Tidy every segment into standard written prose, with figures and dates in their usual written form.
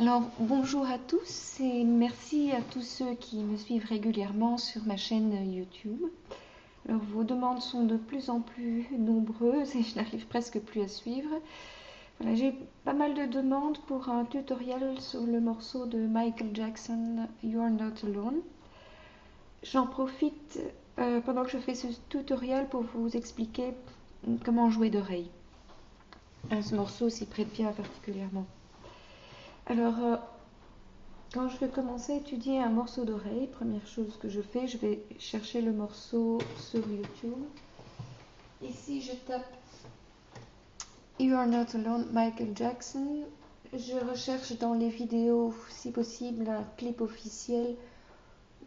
Alors, bonjour à tous et merci à tous ceux qui me suivent régulièrement sur ma chaîne YouTube. Alors, vos demandes sont de plus en plus nombreuses et je n'arrive presque plus à suivre. Voilà, j'ai pas mal de demandes pour un tutoriel sur le morceau de Michael Jackson, You're Not Alone. J'en profite pendant que je fais ce tutoriel pour vous expliquer comment jouer d'oreille. Ce morceau s'y prête bien particulièrement. Alors, quand je vais commencer à étudier un morceau d'oreille, première chose que je fais, je vais chercher le morceau sur YouTube. Ici, je tape You Are Not Alone, Michael Jackson. Je recherche dans les vidéos, si possible, un clip officiel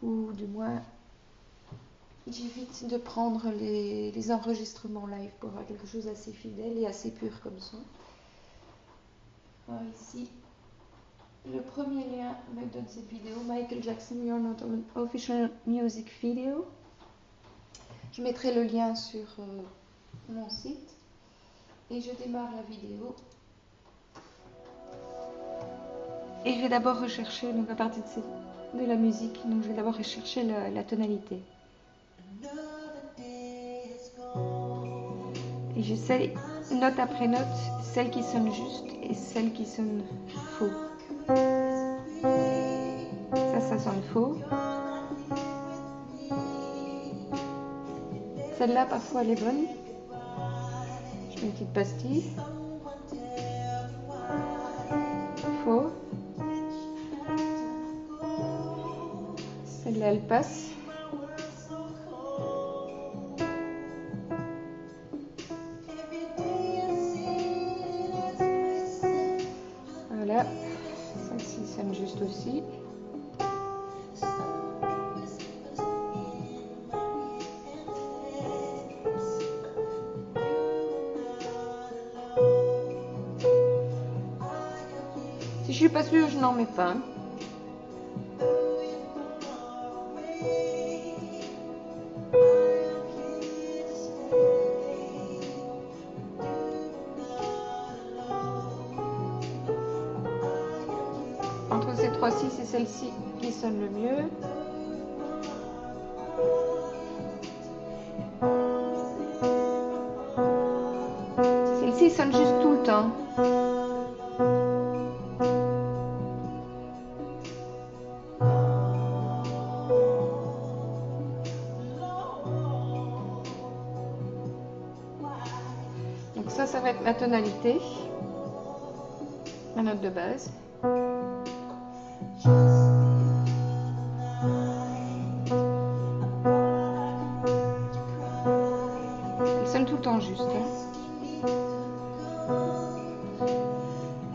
ou du moins, j'évite de prendre les enregistrements live pour avoir quelque chose d'assez fidèle et assez pur comme ça. Alors ici, le premier lien me donne cette vidéo, Michael Jackson, You're Not Alone, Official Music Video. Je mettrai le lien sur mon site et je démarre la vidéo. Et je vais d'abord rechercher, donc à partir de la musique, donc je vais d'abord rechercher la tonalité. Et j'essaie, note après note, celle qui sonne juste et celle qui sonne faux. Ça sonne faux. Celle-là, parfois, elle est bonne. Je mets une petite pastille. Faux. Celle-là, elle passe. Voilà. Celle-ci sonne juste aussi. Si je suis pas sûre, je n'en mets pas. Entre ces trois-ci, c'est celle-ci qui sonne le mieux. Celle-ci sonne juste tout le temps. Donc ça va être ma tonalité, ma note de base. Elle sonne tout le temps juste.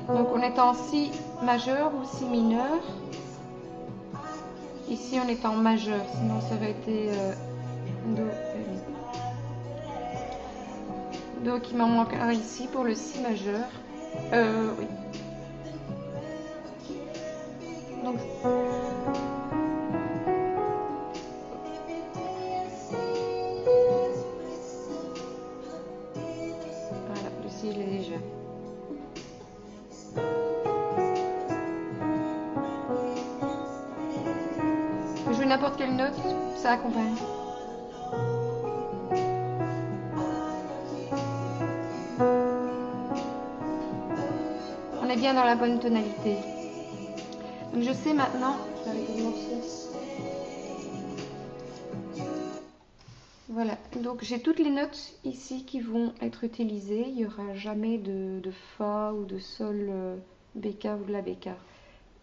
Donc on est en si majeur ou si mineur. Ici on est en majeur, sinon ça aurait été do. Donc il m'en manque un ici pour le si majeur. Oui. Donc voilà, le si il est léger. Je joue n'importe quelle note, ça accompagne. On est bien dans la bonne tonalité. Donc je sais maintenant, voilà, donc j'ai toutes les notes ici qui vont être utilisées. Il n'y aura jamais de Fa ou de Sol béca ou de la béca.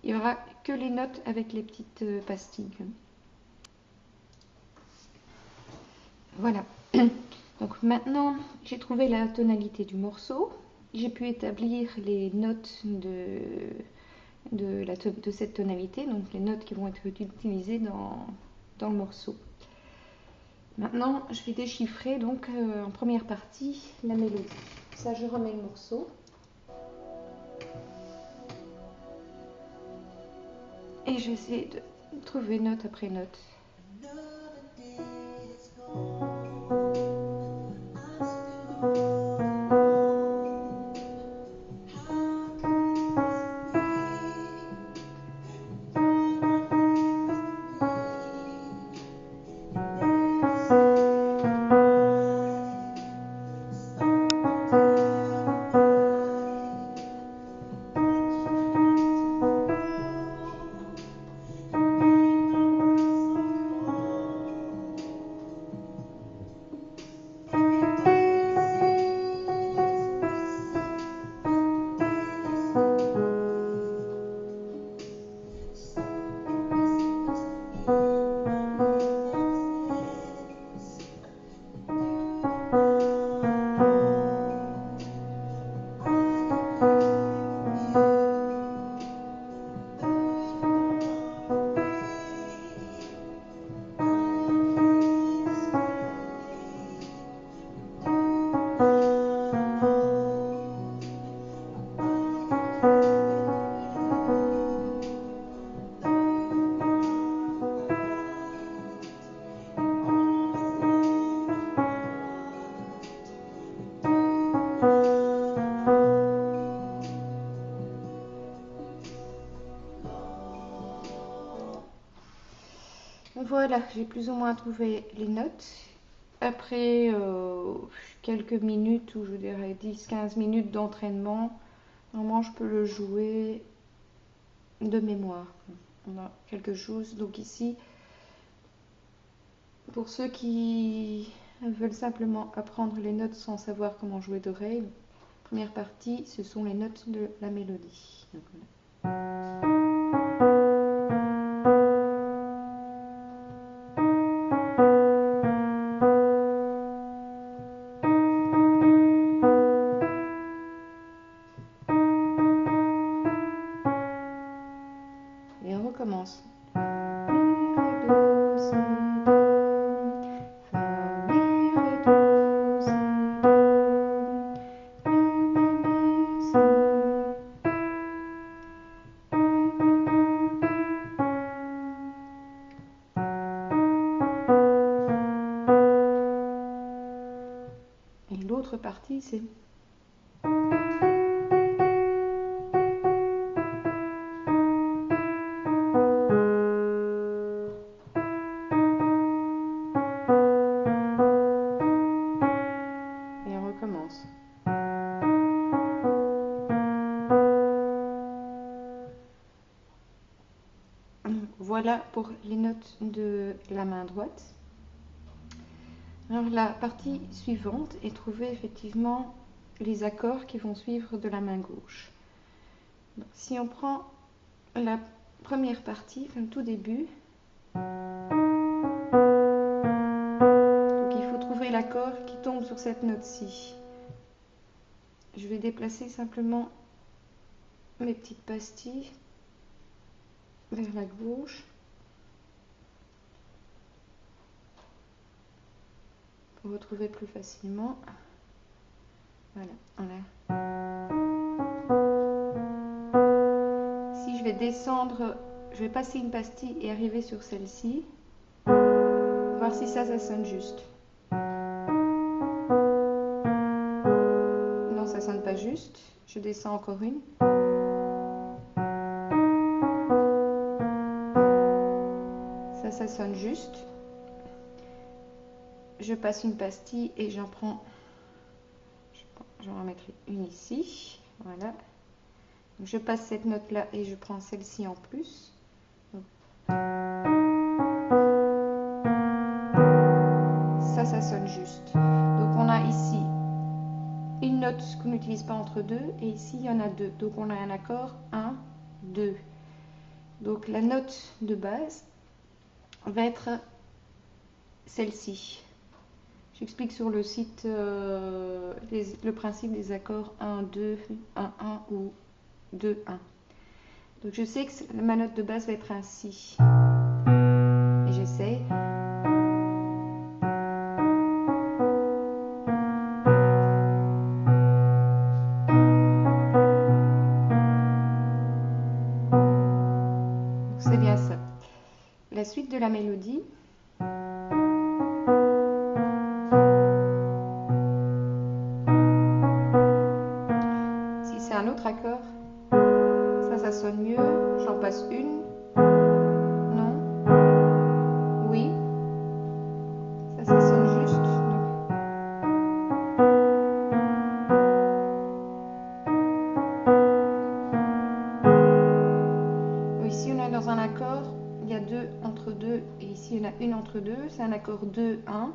Il n'y aura que les notes avec les petites pastilles. Voilà. Donc maintenant, j'ai trouvé la tonalité du morceau. J'ai pu établir les notes de cette tonalité, donc les notes qui vont être utilisées dans le morceau. Maintenant, je vais déchiffrer donc en première partie la mélodie. Ça, je remets le morceau. Et je vais essayer de trouver note après note. Voilà, j'ai plus ou moins trouvé les notes. Après quelques minutes, ou je dirais 10-15 minutes d'entraînement, normalement je peux le jouer de mémoire. On a quelque chose. Donc ici, pour ceux qui veulent simplement apprendre les notes sans savoir comment jouer d'oreille, première partie, ce sont les notes de la mélodie. Donc, voilà. Et on recommence. Et l'autre partie, c'est... Et on recommence. Voilà pour les notes de la main droite. Alors la partie suivante est trouver effectivement les accords qui vont suivre de la main gauche. Donc, si on prend la première partie, le tout début, donc il faut trouver l'accord qui tombe sur cette note-ci. Je vais déplacer simplement mes petites pastilles vers la gauche pour retrouver plus facilement. Voilà, Si je vais descendre, je vais passer une pastille et arriver sur celle-ci, voir si ça sonne juste. Non, ça sonne pas juste. Je descends encore une. Ça sonne juste. Je passe une pastille et j'en prends. Je vais en mettre une ici. Voilà. Donc je passe cette note-là et je prends celle-ci en plus. Donc, ça sonne juste. Donc on a ici une note qu'on n'utilise pas entre deux et ici il y en a deux. Donc on a un accord 1, 2. Donc la note de base va être celle-ci. J'explique sur le site le principe des accords 1, 2, 1, 1 ou 2, 1. Donc je sais que ma note de base va être un Si. Et j'essaie. C'est bien ça. La suite de la mélodie. Si c'est un autre accord, ça sonne mieux. J'en passe une. Non. Oui. Ça sonne juste. Donc, ici, on est dans un accord. Il y a deux entre deux. Et ici, il y en a une entre deux. C'est un accord 2, 1.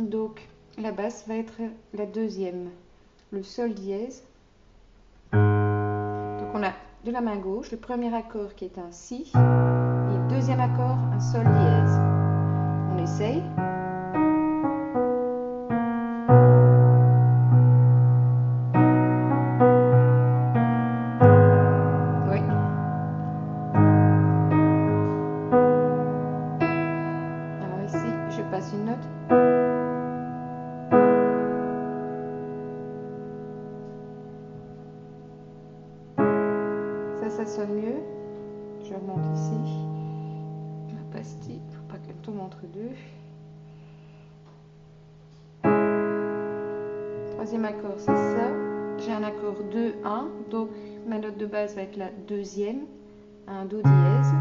Donc, la basse va être la deuxième. Le sol dièse. Donc, on a de la main gauche le premier accord qui est un Si. Et le deuxième accord, un sol dièse. On essaye. Oui. Alors ici, je passe une note. Ça sonne mieux. Je remonte ici. Ma pastille, il ne faut pas qu'elle tombe entre deux. Troisième accord, c'est ça. J'ai un accord 2, 1. Donc ma note de base va être la deuxième. Un Do dièse.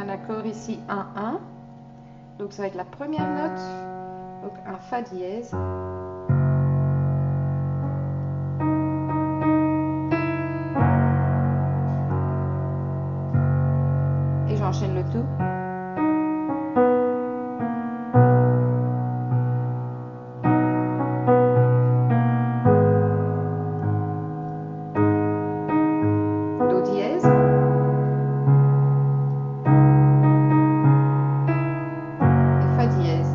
un accord ici 1-1. Donc ça va être la première note, donc un Fa dièse. Et j'enchaîne le tout. Do dièse. Et Fa dièse.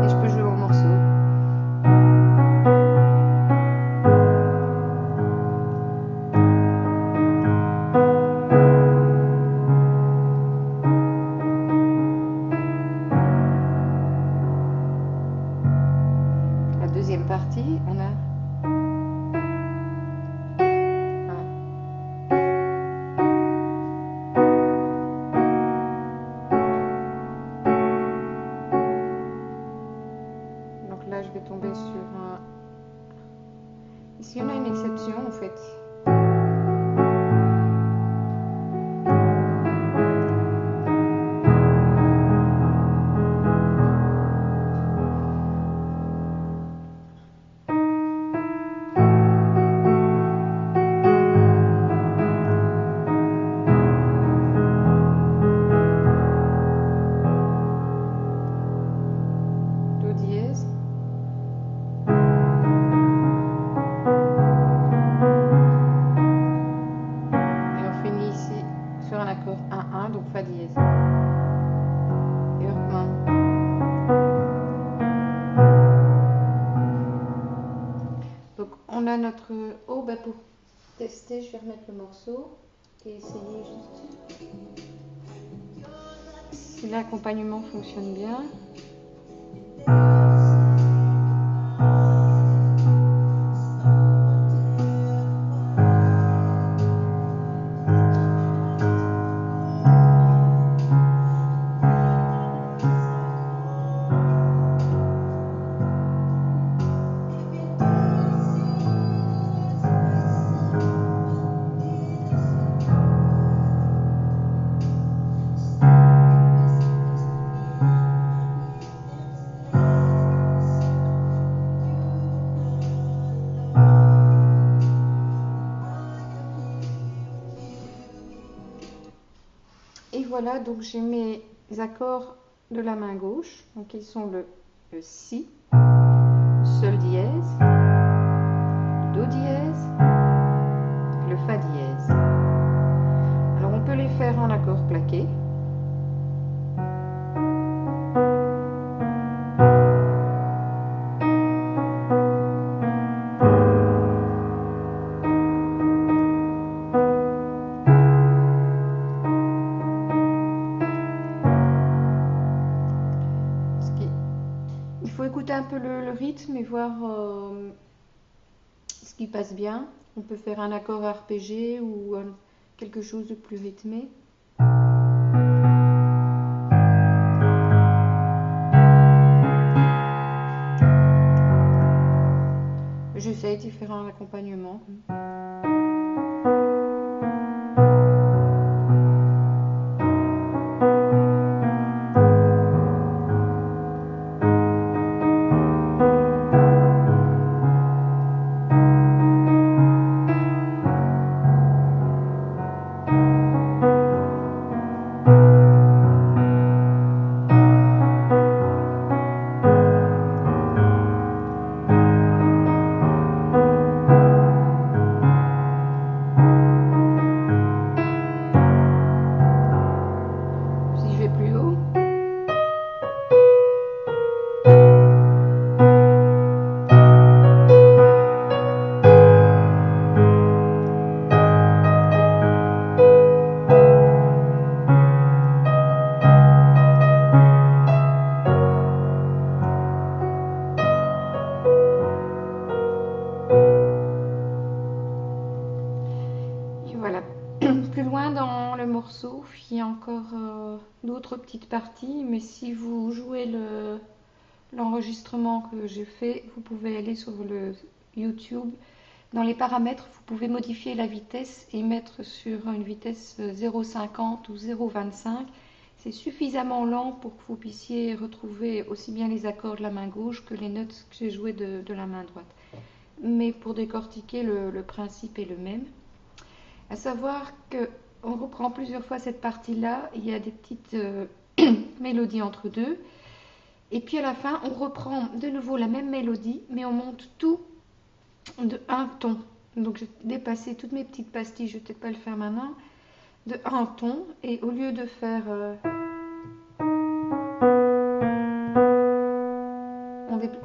Et je peux jouer mon morceau. La deuxième partie, on a là, je vais tomber sur un... Ici, on a une exception, en fait. Do dièse. Sur un accord 1-1, donc Fa dièse. Et on recommence. Donc on a notre... Oh, bah pour tester, je vais remettre le morceau et essayer juste si l'accompagnement fonctionne bien. Et voilà, donc j'ai mes accords de la main gauche. Donc ils sont le Si, le Sol dièse, le Do dièse, le Fa dièse. Alors on peut les faire en accord plaqué. Il faut écouter un peu le rythme et voir ce qui passe bien. On peut faire un accord arpégé ou quelque chose de plus rythmé. J'essaie différents accompagnements. morceau, il y a encore d'autres petites parties, mais si vous jouez l'enregistrement que j'ai fait, vous pouvez aller sur le YouTube Dans les paramètres, vous pouvez modifier la vitesse et mettre sur une vitesse 0,50 ou 0,25. C'est suffisamment lent pour que vous puissiez retrouver aussi bien les accords de la main gauche que les notes que j'ai jouées de la main droite. Mais pour décortiquer, le principe est le même. À savoir qu'on reprend plusieurs fois cette partie-là, il y a des petites mélodies entre deux. Et puis à la fin, on reprend de nouveau la même mélodie, mais on monte tout de un ton. Donc j'ai dépassé toutes mes petites pastilles, je ne vais peut-être pas le faire maintenant, de un ton. Et au lieu de faire...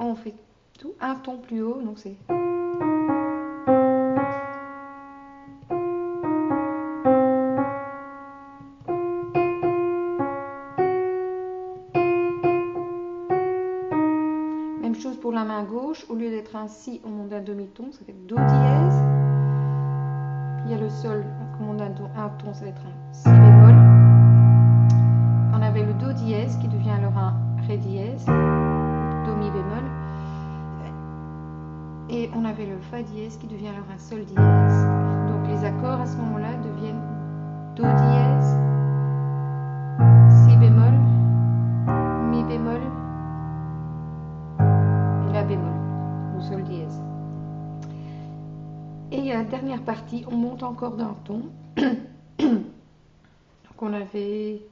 on fait tout un ton plus haut, donc c'est... Même chose pour la main gauche, au lieu d'être un si, on monte d'un demi-ton, ça fait do dièse. Il y a le sol, comme on a un ton, ça va être un si bémol. On avait le do dièse qui devient alors un ré dièse, do mi bémol. Et on avait le fa dièse qui devient alors un sol dièse. Donc les accords à ce moment-là deviennent do dièse, si bémol, mi bémol et la bémol, ou sol dièse. Et la dernière partie, on monte encore d'un ton. Donc on avait...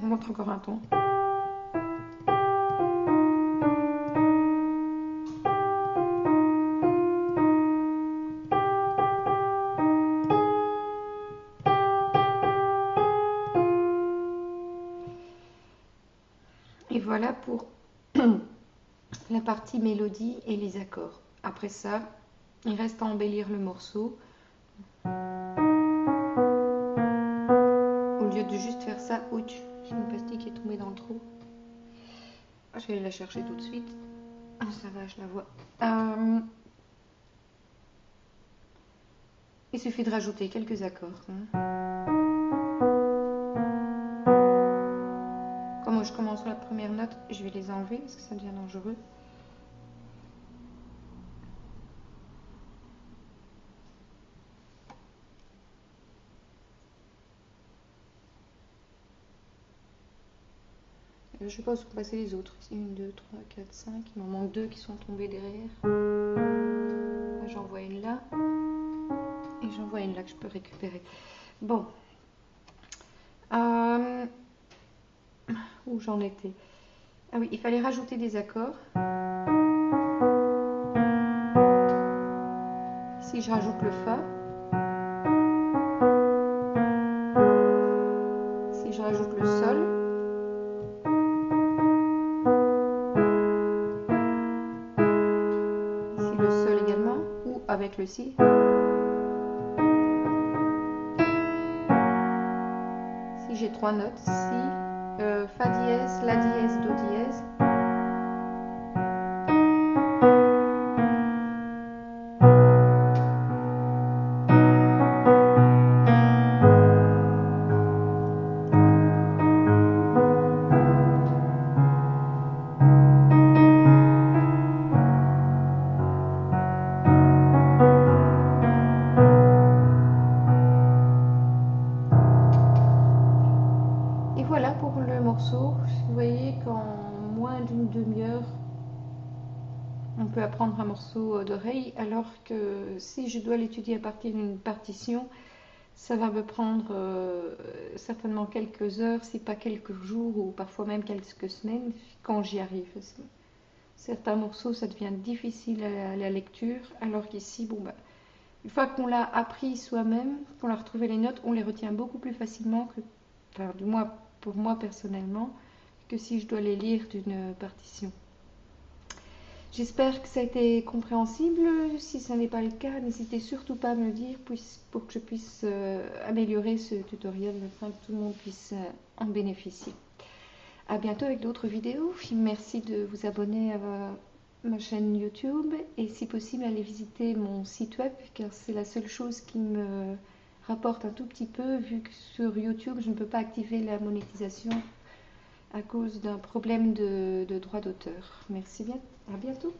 On monte encore un ton. Et voilà pour la partie mélodie et les accords. Après ça, il reste à embellir le morceau. Au lieu de juste faire ça, ouch, j'ai une pastille qui est tombée dans le trou. Je vais aller la chercher tout de suite. Ah, ça va, je la vois. Il suffit de rajouter quelques accords. Comme je commence la première note, je vais les enlever parce que ça devient dangereux. Je ne sais pas où sont passés les autres. Ici, 1, 2, 3, 4, 5. Il m'en manque 2 qui sont tombés derrière. J'en vois une là. Et j'en vois une là que je peux récupérer. Bon. Où j'en étais? Ah oui, il fallait rajouter des accords. Ici, je rajoute le Fa. Ici, je rajoute le Sol. Ici, le Sol également. Ou avec le Si. Ici, j'ai 3 notes. Si, Fa dièse, La dièse, Do dièse. Et voilà pour le morceau. Vous voyez qu'en moins d'une demi-heure, on peut apprendre un morceau d'oreille, alors que si je dois l'étudier à partir d'une partition, ça va me prendre certainement quelques heures, si pas quelques jours, ou parfois même quelques semaines, quand j'y arrive. Certains morceaux, ça devient difficile à la lecture, alors qu'ici, bon, bah, une fois qu'on l'a appris soi-même, qu'on a retrouvé les notes, on les retient beaucoup plus facilement que, enfin, du moins pour moi personnellement, que si je dois les lire d'une partition. J'espère que ça a été compréhensible. Si ce n'est pas le cas, n'hésitez surtout pas à me le dire pour que je puisse améliorer ce tutoriel afin que tout le monde puisse en bénéficier. À bientôt avec d'autres vidéos. Merci de vous abonner à ma chaîne YouTube et si possible allez visiter mon site web car c'est la seule chose qui me rapporte un tout petit peu vu que sur YouTube je ne peux pas activer la monétisation à cause d'un problème de droit d'auteur. Merci bien, à bientôt.